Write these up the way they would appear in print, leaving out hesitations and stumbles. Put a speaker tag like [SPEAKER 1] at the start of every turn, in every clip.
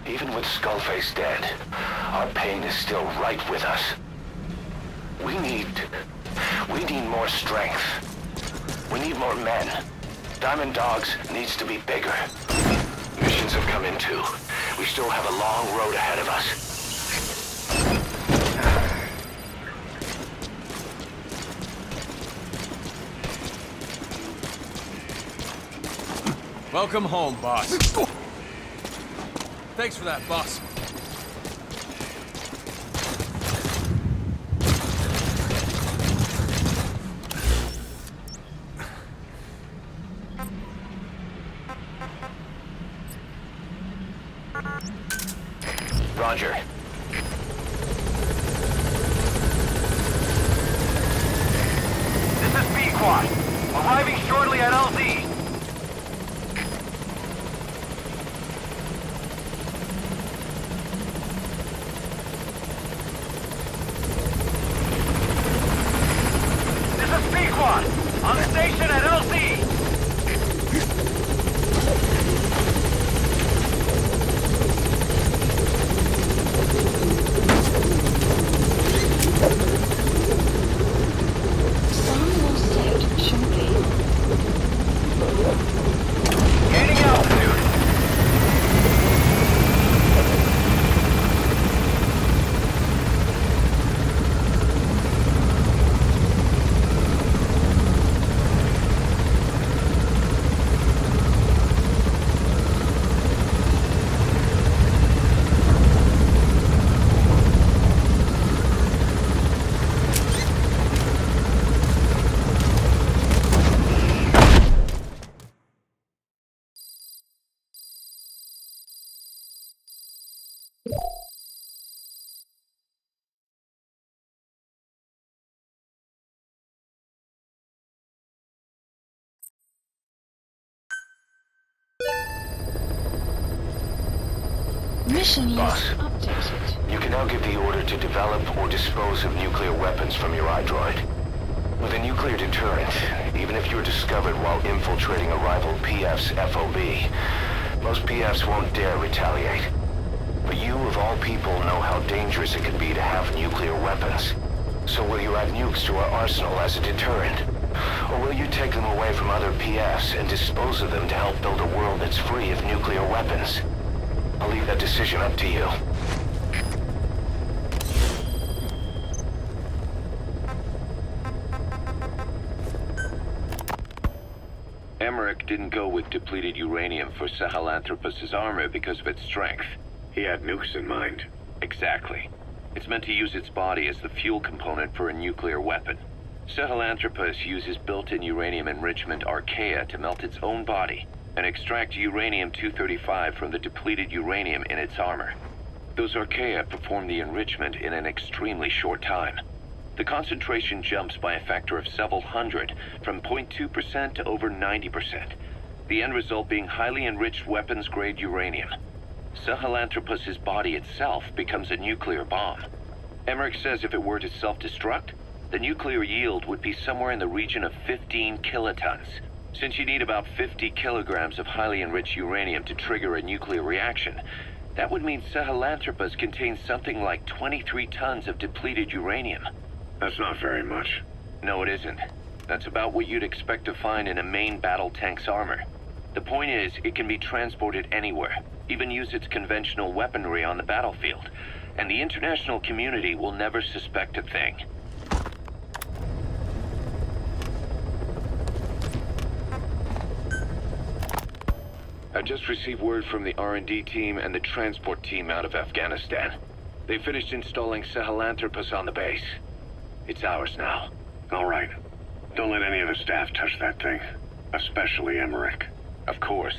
[SPEAKER 1] Even with Skullface dead, our pain is still right with us. We need more strength. We need more men. Diamond Dogs needs to be bigger. Missions have come in too. We still have a long road ahead of us.
[SPEAKER 2] Welcome home, boss. Thanks for that, boss.
[SPEAKER 1] Roger.
[SPEAKER 3] This is B-Quad. Arriving shortly at LZ. On the station at LZ!
[SPEAKER 4] Sound will set shortly.
[SPEAKER 3] Gaining altitude.
[SPEAKER 4] Mission
[SPEAKER 1] Boss,
[SPEAKER 4] list updated.
[SPEAKER 1] you can now give the order to develop or dispose of nuclear weapons from your iDroid. With a nuclear deterrent, even if you're discovered while infiltrating a rival PF's FOB, most PFs won't dare retaliate. But you, of all people, know how dangerous it can be to have nuclear weapons. So will you add nukes to our arsenal as a deterrent? Or will you take them away from other PFs and dispose of them to help build a world that's free of nuclear weapons? I'll leave that decision up to you.
[SPEAKER 5] Emmerich didn't go with depleted uranium for Sahelanthropus' armor because of its strength.
[SPEAKER 6] He had nukes in mind.
[SPEAKER 5] Exactly. It's meant to use its body as the fuel component for a nuclear weapon. Sahelanthropus uses built-in uranium enrichment archaea to melt its own body and extract uranium-235 from the depleted uranium in its armor. Those archaea perform the enrichment in an extremely short time. The concentration jumps by a factor of several hundred, from 0.2% to over 90%. The end result being highly enriched weapons-grade uranium. Sahelanthropus' body itself becomes a nuclear bomb. Emmerich says if it were to self-destruct, the nuclear yield would be somewhere in the region of 15 kilotons. Since you need about 50 kilograms of highly enriched uranium to trigger a nuclear reaction, that would mean Sahelanthropus contains something like 23 tons of depleted uranium.
[SPEAKER 6] That's not very much.
[SPEAKER 5] No, it isn't. That's about what you'd expect to find in a main battle tank's armor. The point is, it can be transported anywhere, even use its conventional weaponry on the battlefield, and the international community will never suspect a thing. I just received word from the R&D team and the transport team out of Afghanistan. They finished installing Sahelanthropus on the base. It's ours now.
[SPEAKER 6] All right. Don't let any of the staff touch that thing. Especially Emmerich.
[SPEAKER 5] Of course.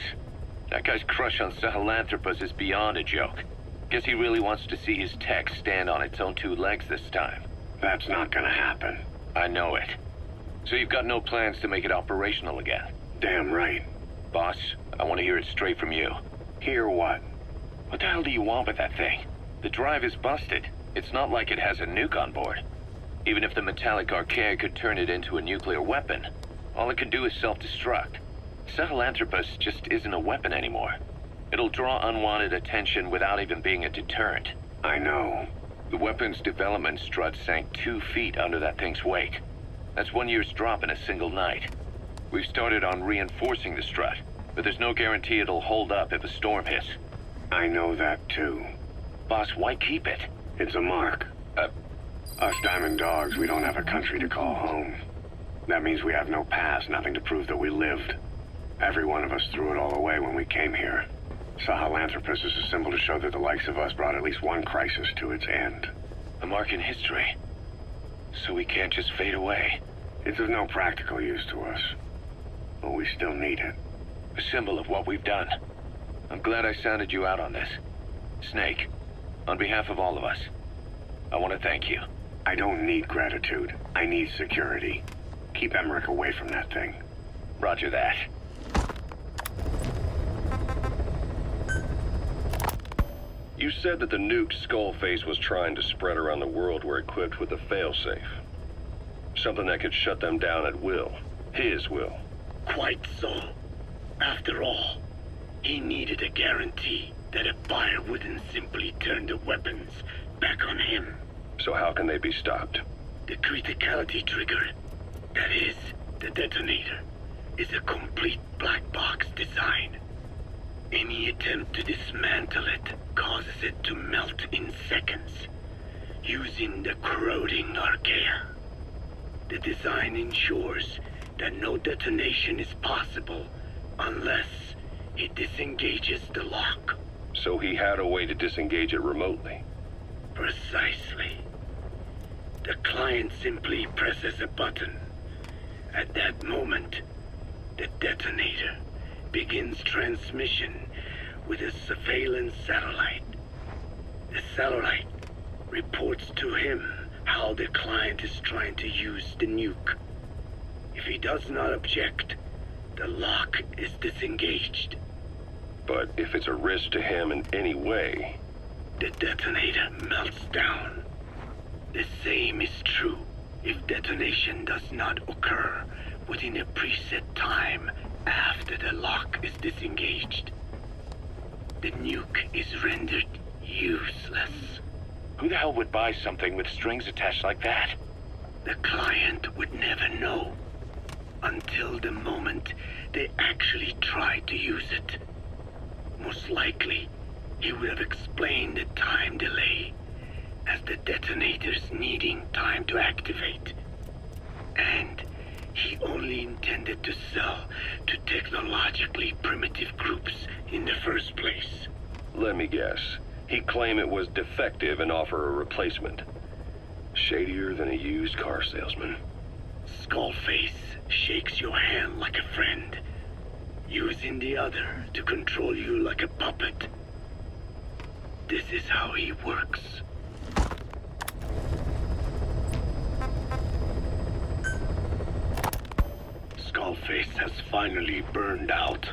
[SPEAKER 5] That guy's crush on Sahelanthropus is beyond a joke. Guess he really wants to see his tech stand on its own two legs this time.
[SPEAKER 6] That's not gonna happen.
[SPEAKER 5] I know it. So you've got no plans to make it operational again?
[SPEAKER 6] Damn right.
[SPEAKER 5] Boss, I want to hear it straight from you.
[SPEAKER 6] Hear what?
[SPEAKER 5] What the hell do you want with that thing? The drive is busted. It's not like it has a nuke on board. Even if the metallic archaea could turn it into a nuclear weapon, all it can do is self-destruct. Sahelanthropus just isn't a weapon anymore. It'll draw unwanted attention without even being a deterrent.
[SPEAKER 6] I know.
[SPEAKER 5] The weapon's development strut sank 2 feet under that thing's weight. That's 1 year's drop in a single night. We've started on reinforcing the strut, but there's no guarantee it'll hold up if a storm hits.
[SPEAKER 6] I know that too.
[SPEAKER 5] Boss, why keep it?
[SPEAKER 6] It's a mark. Us diamond dogs, we don't have a country to call home. That means we have no past, nothing to prove that we lived. Every one of us threw it all away when we came here. Sahelanthropus is a symbol to show that the likes of us brought at least one crisis to its end.
[SPEAKER 5] A mark in history. So we can't just fade away.
[SPEAKER 6] It's of no practical use to us. But we still need it.
[SPEAKER 5] A symbol of what we've done. I'm glad I sounded you out on this. Snake, on behalf of all of us, I want to thank you.
[SPEAKER 6] I don't need gratitude. I need security. Keep Emmerich away from that thing.
[SPEAKER 5] Roger that.
[SPEAKER 7] You said that the nuke Skullface was trying to spread around the world were equipped with a failsafe. Something that could shut them down at will. His will.
[SPEAKER 8] Quite so. After all, he needed a guarantee that a fire wouldn't simply turn the weapons back on him.
[SPEAKER 7] So how can they be stopped?
[SPEAKER 8] The criticality trigger, that is, the detonator, is a complete black box design. Any attempt to dismantle it causes it to melt in seconds, using the corroding archaea. The design ensures that no detonation is possible unless it disengages the lock.
[SPEAKER 7] So he had a way to disengage it remotely.
[SPEAKER 8] Precisely. The client simply presses a button. At that moment, the detonator begins transmission with a surveillance satellite. The satellite reports to him how the client is trying to use the nuke. If he does not object, the lock is disengaged.
[SPEAKER 7] But if it's a risk to him in any way...
[SPEAKER 8] The detonator melts down. The same is true if detonation does not occur within a preset time after the lock is disengaged. The nuke is rendered useless.
[SPEAKER 5] Who the hell would buy something with strings attached like that?
[SPEAKER 8] The client would never know until the moment they actually try to use it. Most likely, he would have explained the time delay as the detonators needing time to activate. And he only intended to sell to technologically primitive groups in the first place.
[SPEAKER 7] Let me guess. He'd claim it was defective and offer a replacement. Shadier than a used car salesman.
[SPEAKER 8] Skullface shakes your hand like a friend, using the other to control you like a puppet. This is how he works. Skullface has finally burned out.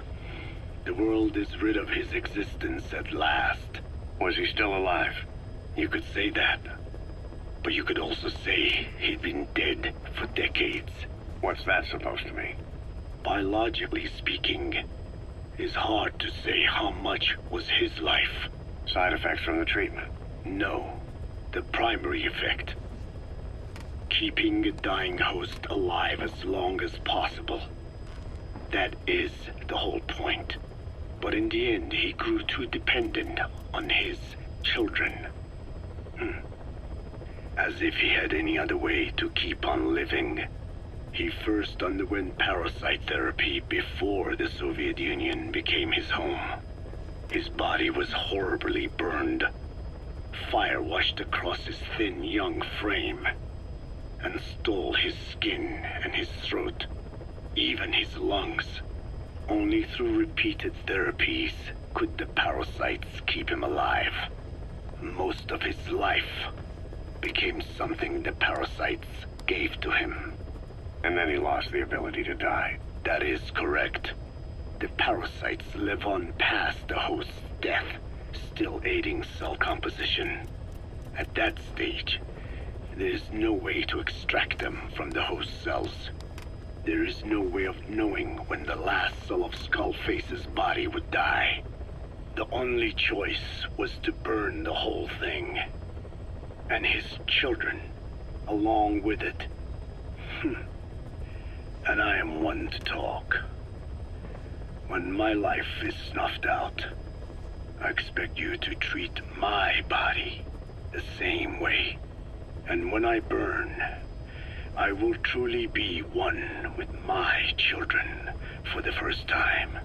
[SPEAKER 8] The world is rid of his existence at last.
[SPEAKER 6] Was he still alive?
[SPEAKER 8] You could say that. But you could also say he'd been dead for decades.
[SPEAKER 6] What's that supposed to mean?
[SPEAKER 8] Biologically speaking, it's hard to say how much was his life.
[SPEAKER 6] Side effects from the treatment?
[SPEAKER 8] No, the primary effect. Keeping a dying host alive as long as possible. That is the whole point. But in the end, he grew too dependent on his children. As if he had any other way to keep on living. He first underwent parasite therapy before the Soviet Union became his home. His body was horribly burned. Fire washed across his thin young frame and stole his skin and his throat, even his lungs. Only through repeated therapies could the parasites keep him alive. Most of his life became something the parasites gave to him.
[SPEAKER 6] And then he lost the ability to die.
[SPEAKER 8] That is correct. The parasites live on past the host's death, still aiding cell composition. At that stage, there is no way to extract them from the host cells. There is no way of knowing when the last cell of Skullface's body would die. The only choice was to burn the whole thing. And his children, along with it. And I am one to talk. When my life is snuffed out, I expect you to treat my body the same way. And when I burn, I will truly be one with my children for the first time.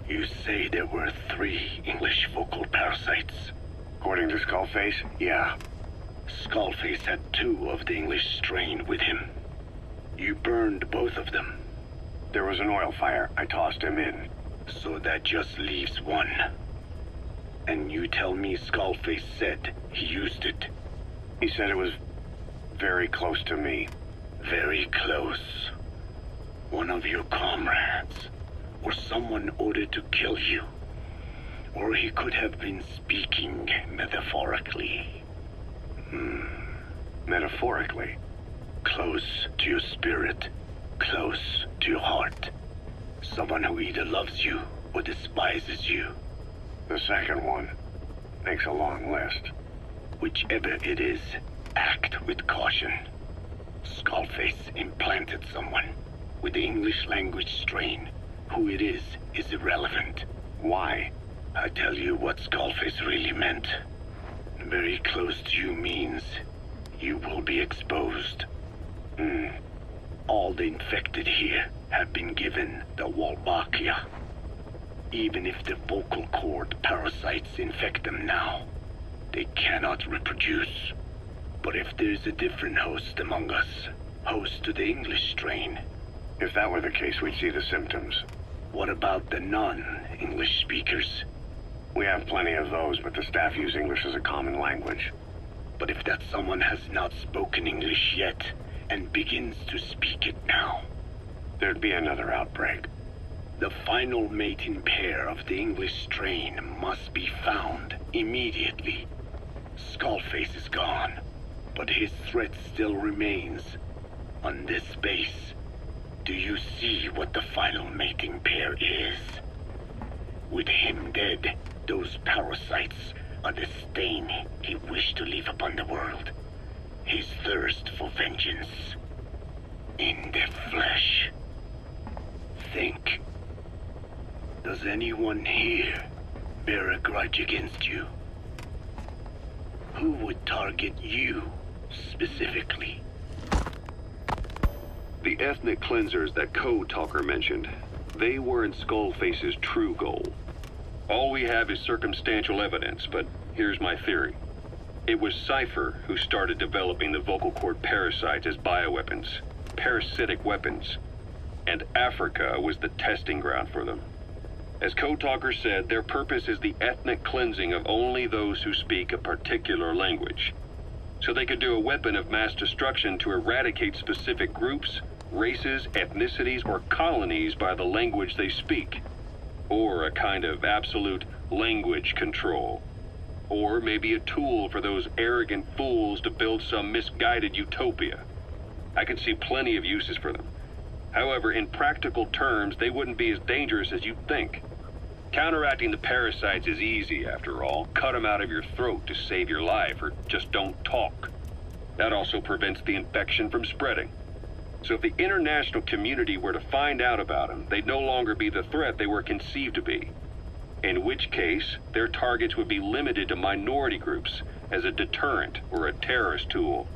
[SPEAKER 8] You say there were 3 English vocal parasites.
[SPEAKER 6] According to Skullface, yeah.
[SPEAKER 8] Skullface had 2 of the English strain with him. You burned both of them.
[SPEAKER 6] There was an oil fire. I tossed him in.
[SPEAKER 8] So that just leaves 1. And you tell me Skullface said he used it.
[SPEAKER 6] He said it was very close to me.
[SPEAKER 8] Very close. One of your comrades. Or someone ordered to kill you. Or he could have been speaking metaphorically.
[SPEAKER 6] Metaphorically?
[SPEAKER 8] Close to your spirit. Close to your heart. Someone who either loves you or despises you.
[SPEAKER 6] The second one makes a long list.
[SPEAKER 8] Whichever it is, act with caution. Skullface implanted someone with the English language strain. Who it is irrelevant.
[SPEAKER 6] Why?
[SPEAKER 8] I tell you what Skullface really meant. Very close to you means you will be exposed. All the infected here have been given the Wolbachia. Even if the vocal cord parasites infect them now, they cannot reproduce. But if there's a different host among us, host to the English strain.
[SPEAKER 6] If that were the case, we'd see the symptoms.
[SPEAKER 8] What about the non-English speakers?
[SPEAKER 6] We have plenty of those, but the staff use English as a common language.
[SPEAKER 8] But if that someone has not spoken English yet, and begins to speak it now,
[SPEAKER 6] there'd be another outbreak.
[SPEAKER 8] The final mating pair of the English strain must be found immediately. Skullface is gone, but his threat still remains. On this base, do you see what the final mating pair is? With him dead, those parasites are the stain he wished to leave upon the world. His thirst for vengeance. In the flesh. Think. Does anyone here bear a grudge against you? Who would target you, specifically?
[SPEAKER 7] The ethnic cleansers that Code Talker mentioned, they weren't Skullface's true goal. All we have is circumstantial evidence, but here's my theory. It was Cypher who started developing the vocal cord parasites as bioweapons, parasitic weapons, and Africa was the testing ground for them. As Code Talker said, their purpose is the ethnic cleansing of only those who speak a particular language. So they could do a weapon of mass destruction to eradicate specific groups, races, ethnicities, or colonies by the language they speak. Or a kind of absolute language control. Or maybe a tool for those arrogant fools to build some misguided utopia. I could see plenty of uses for them. However, in practical terms, they wouldn't be as dangerous as you'd think. Counteracting the parasites is easy, after all. Cut them out of your throat to save your life, or just don't talk. That also prevents the infection from spreading. So if the international community were to find out about them, they'd no longer be the threat they were conceived to be. In which case, their targets would be limited to minority groups as a deterrent or a terrorist tool.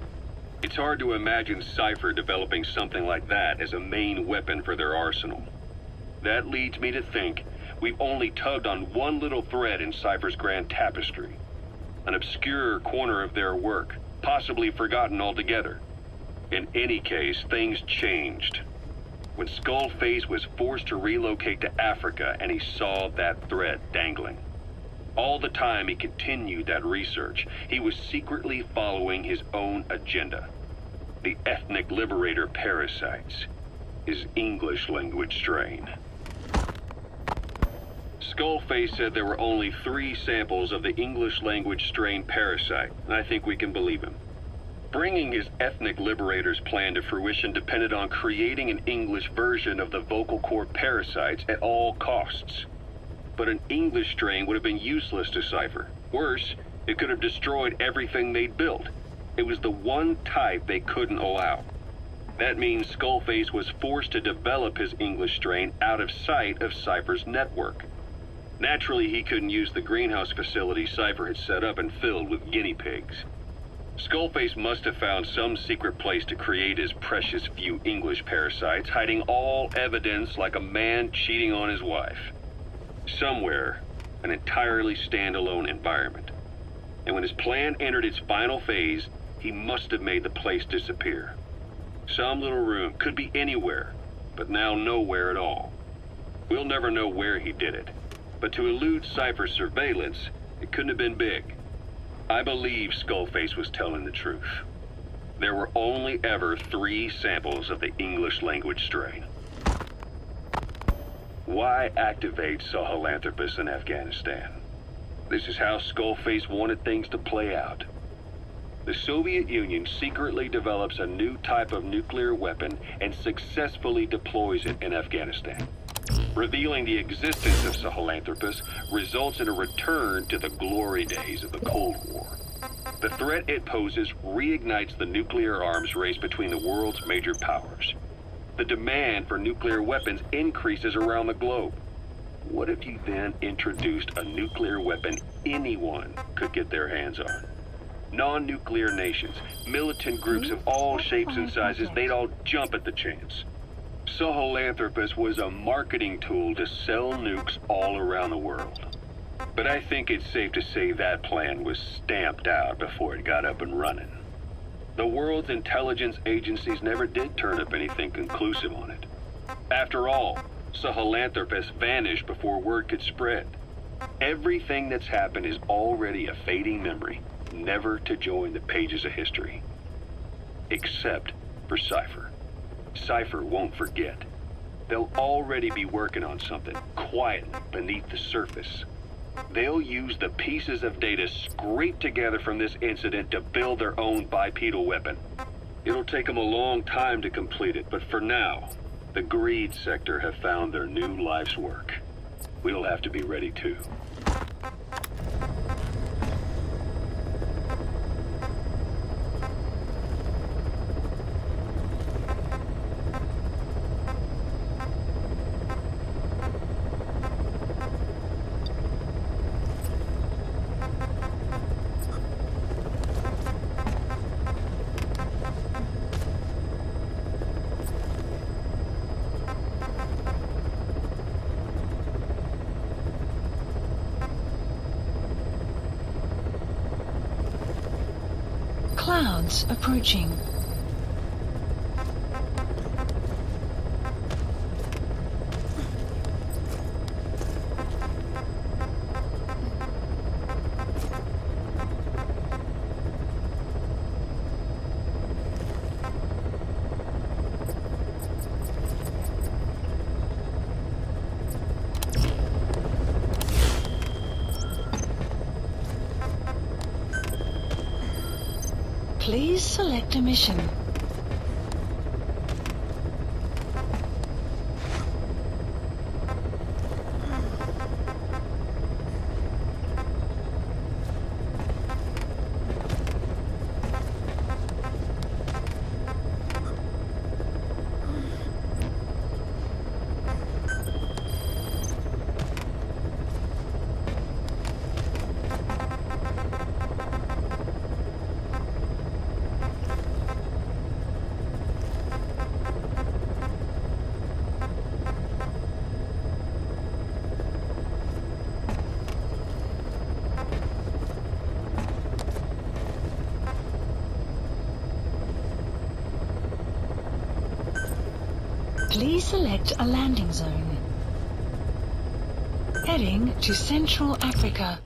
[SPEAKER 7] It's hard to imagine Cypher developing something like that as a main weapon for their arsenal. That leads me to think we've only tugged on one little thread in Cypher's grand tapestry. An obscure corner of their work, possibly forgotten altogether. In any case, things changed. When Skullface was forced to relocate to Africa and he saw that thread dangling. All the time he continued that research, he was secretly following his own agenda. The ethnic liberator parasites. His English language strain. Skullface said there were only 3 samples of the English language strain parasite, and I think we can believe him. Bringing his ethnic liberator's plan to fruition depended on creating an English version of the vocal cord parasites at all costs. but an English strain would have been useless to Cypher. Worse, it could have destroyed everything they'd built. It was the one type they couldn't allow. That means Skullface was forced to develop his English strain out of sight of Cypher's network. Naturally, he couldn't use the greenhouse facility Cypher had set up and filled with guinea pigs. Skullface must have found some secret place to create his precious few English parasites, hiding all evidence like a man cheating on his wife. Somewhere, an entirely standalone environment. And when his plan entered its final phase, he must have made the place disappear. Some little room, could be anywhere, but now nowhere at all. We'll never know where he did it, but to elude Cypher's surveillance, it couldn't have been big. I believe Skullface was telling the truth. There were only ever 3 samples of the English language strain. Why activate Sahelanthropus in Afghanistan? This is how Skullface wanted things to play out. The Soviet Union secretly develops a new type of nuclear weapon and successfully deploys it in Afghanistan. Revealing the existence of Sahelanthropus results in a return to the glory days of the Cold War. The threat it poses reignites the nuclear arms race between the world's major powers. The demand for nuclear weapons increases around the globe. What if you then introduced a nuclear weapon anyone could get their hands on? Non-nuclear nations, militant groups of all shapes and sizes, they'd all jump at the chance. Sahelanthropus was a marketing tool to sell nukes all around the world. But I think it's safe to say that plan was stamped out before it got up and running. The world's intelligence agencies never did turn up anything conclusive on it. After all, Sahelanthropus vanished before word could spread. Everything that's happened is already a fading memory, never to join the pages of history. Except for Cypher. Cypher won't forget. They'll already be working on something, quietly beneath the surface. They'll use the pieces of data scraped together from this incident to build their own bipedal weapon. It'll take them a long time to complete it, but for now, the greed sector have found their new life's work. We'll have to be ready too.
[SPEAKER 4] Clouds approaching. Please select a mission. Please select a landing zone. Heading to Central Africa.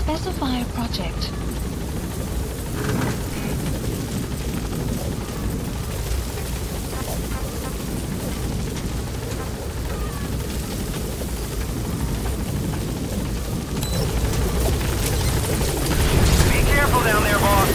[SPEAKER 4] Specify a project.
[SPEAKER 3] Be careful down there, boss.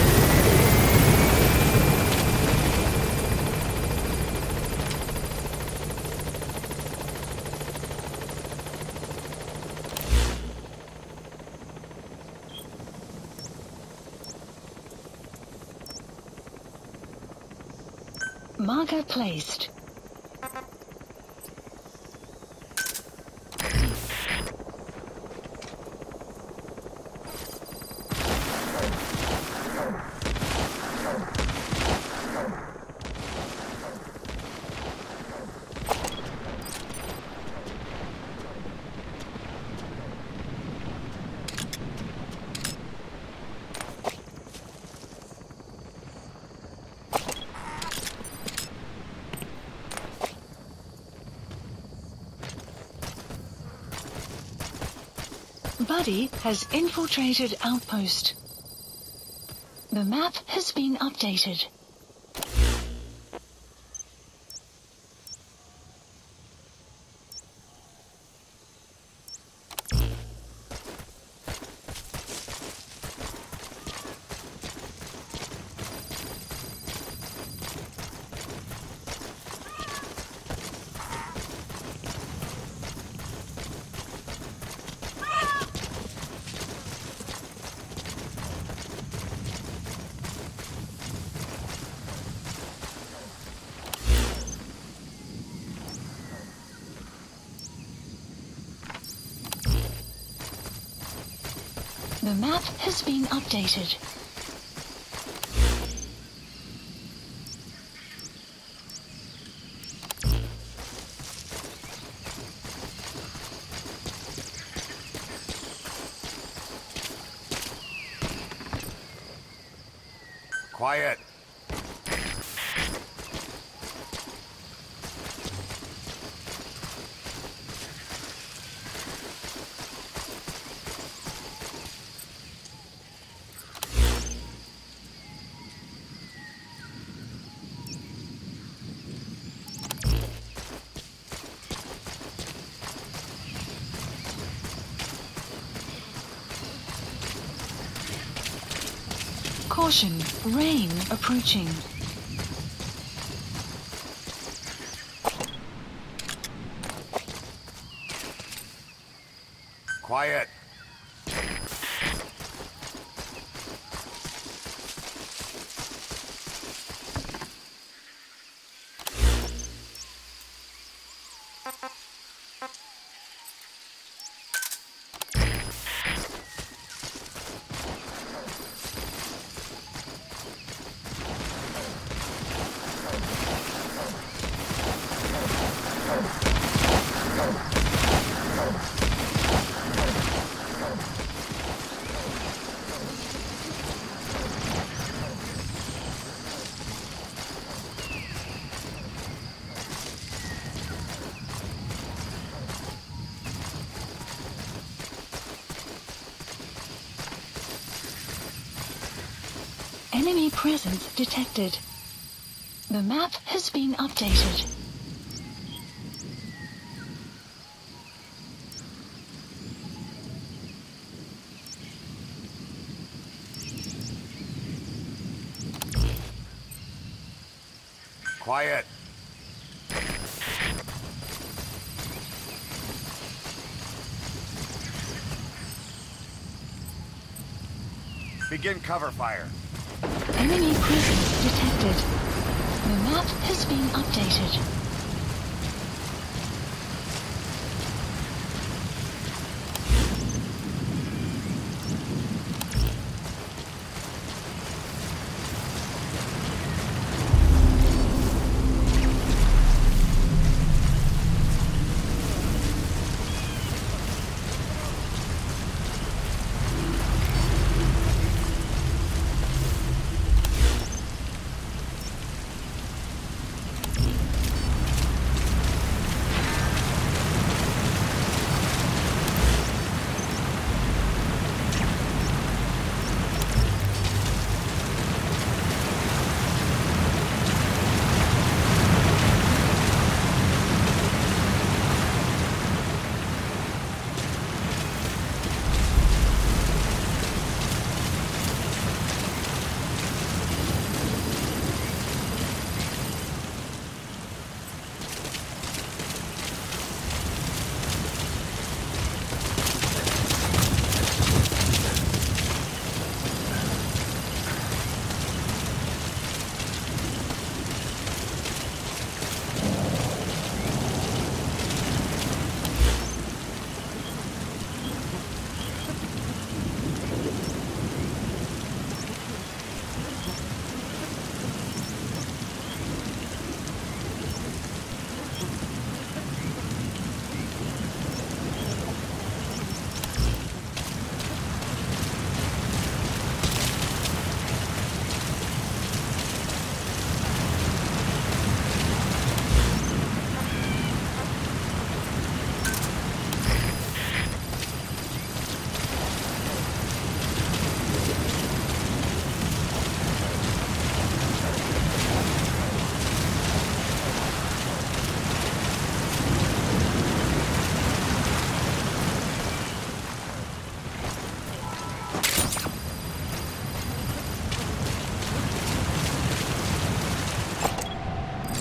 [SPEAKER 4] Marker placed. Buddy has infiltrated outpost. The map has been updated. The map has been updated.
[SPEAKER 9] Quiet.
[SPEAKER 4] Caution, rain approaching.
[SPEAKER 9] Quiet.
[SPEAKER 4] Enemy presence detected. The map has been updated.
[SPEAKER 9] Quiet. Begin cover fire.
[SPEAKER 4] Enemy presence detected. The map has been updated.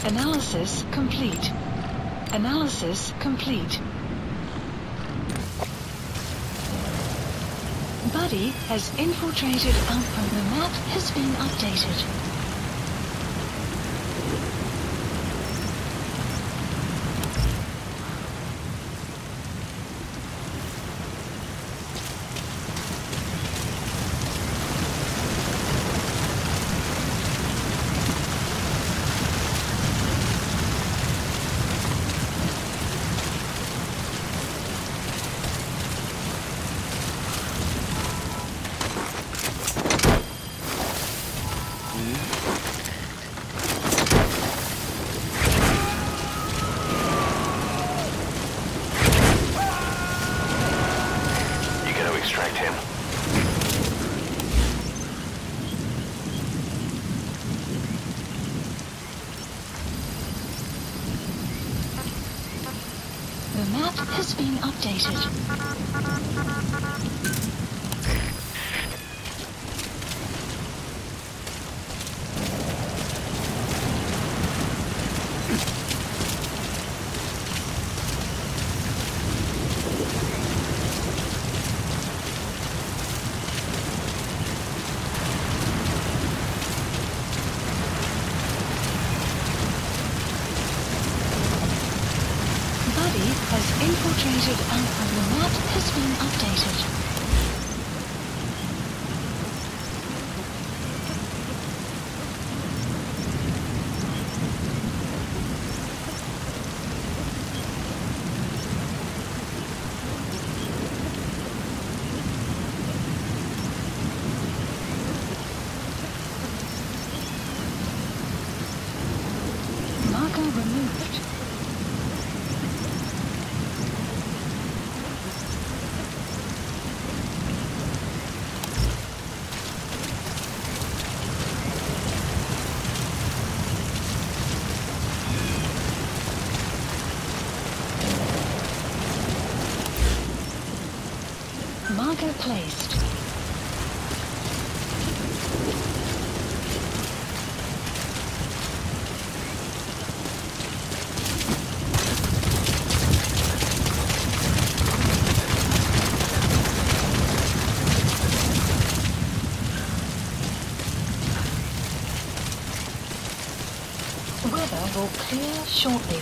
[SPEAKER 4] Analysis complete. Analysis complete. Buddy has infiltrated outpost. The map has been updated. The map has been updated. Infiltrated outpost. The map has been updated. Marker removed. Marker placed. Weather will clear shortly.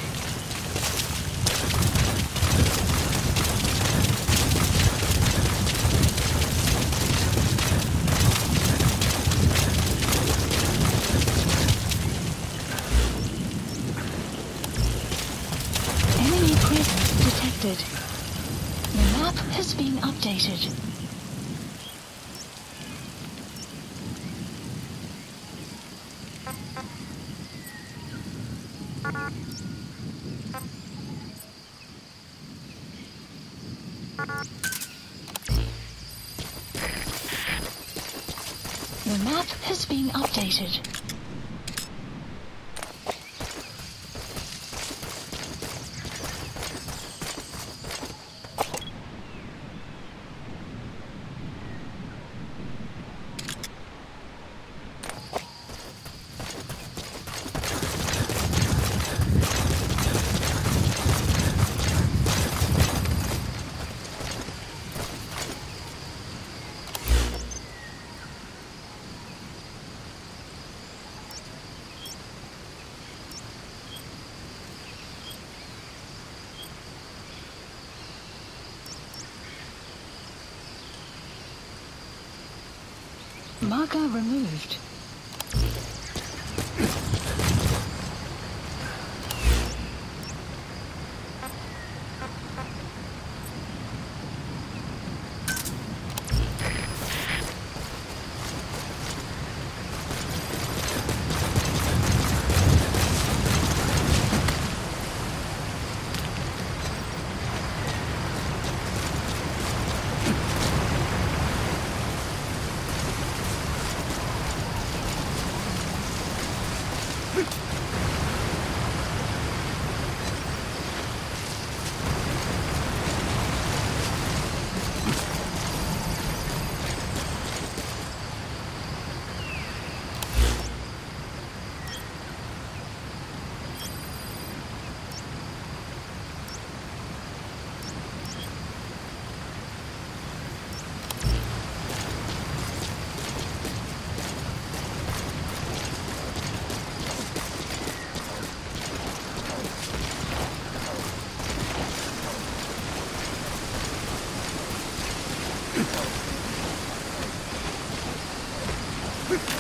[SPEAKER 4] Enemy presence detected. The map has been updated. The map has been updated. Marker removed.
[SPEAKER 9] Ugh!